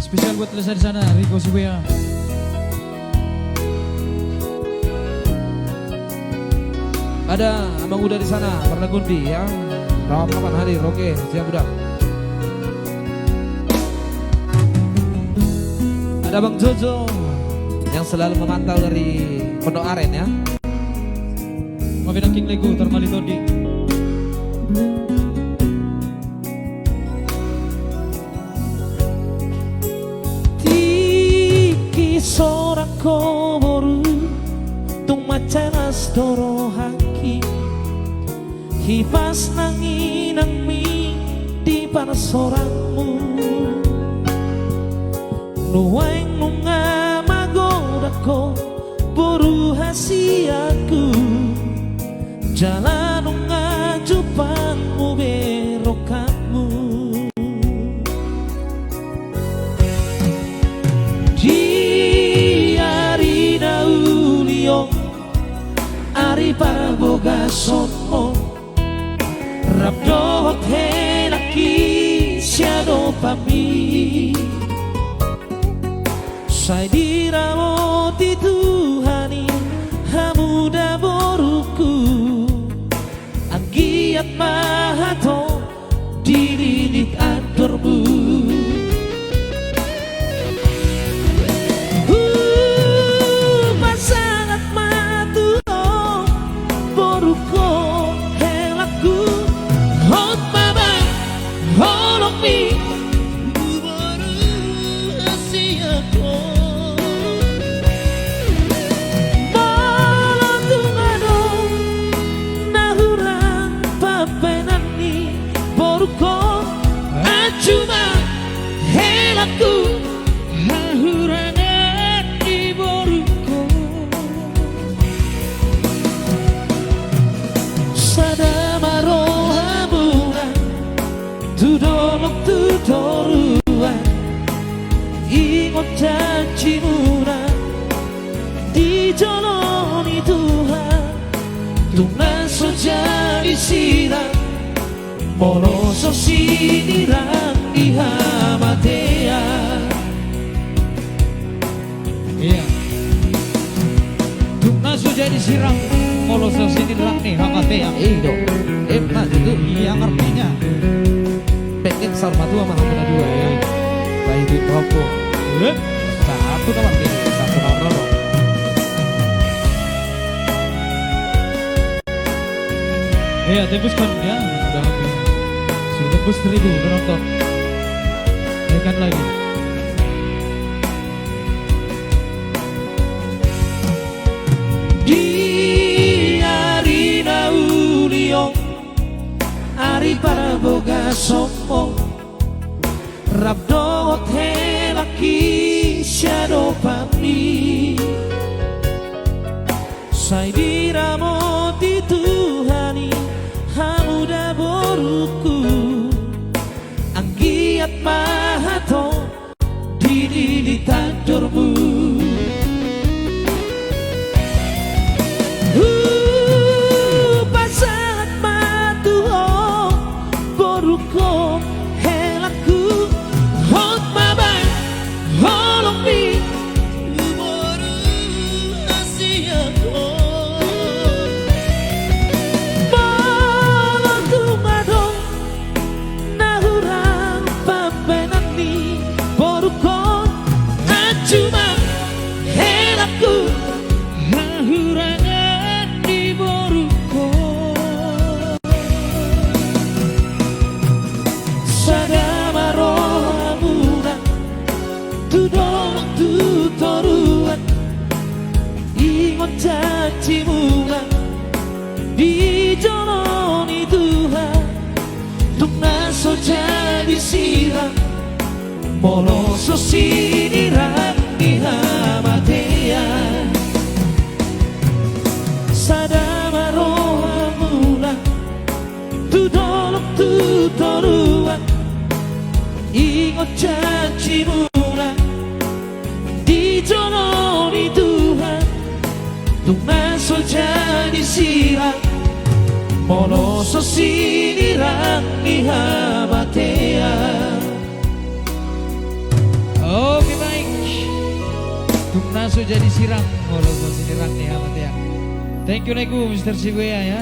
Spesial buat Lesa di sana, Rico Shibuya. Ada Abang Uda di sana, Warna Gundi yang rawat kapan hadir. Oke, siap Uda. Ada Bang Jojo yang selalu memantau dari Pondok Aren ya. Mabina King Lego, Termali Todi. Tiki sorak koboru tung macanas doro haki hipas nanginang mi di panas sorangmu nuwaing nunga magodako boru hasiaku jalan nunga jupangmu berokanmu di arina uliong ari para boga sono rabdo henaki siado pami sai diramo di Tuhani hamuda boruku anggiat mahato dirilit adormu pasangat matu boruko helaku hot mama holok mi cuma helaku hahurangan di boruko sadamaro haburan tudolok tudoruan ingot janjimu di joloni Tuhan tunaso jadi sirang moloso sinirang di hamatea. Iya. Tunaso jadi sirang moloso sinirang di hamatea. Iya, emak itu Yang artinya pengen sarma tua mana punya dua ya. Baik di toko. Satu nomor ini, satu nomor. iya tembuskan ya. Sudah habis. Sudah tembus 1000 penonton. Naikkan lagi. Di arina uliong ari para boga sombong rabdo helaki syado pami sai diramo di Tuhani hamuda boruku anggiat mahato dililit tandurmu pasangat matu boruko helaku hot mama holok mi boru asiako cuma helaku hahurangan di boruko sadamaro amunan tudolok tutoruan ingot janjimu di joloni Tuhan tunaso jadi sirang moloso sinirang di hamatea sadamaro amunan tudolok tutoruan ingot janjimu di joloni Tuhan tunaso jadi sirang moloso sinirang di hamatea. Tumnaso jadi sirang. Kalau mau sinirang nih amat ya. Thank you Nego Mr. Shibuya ya.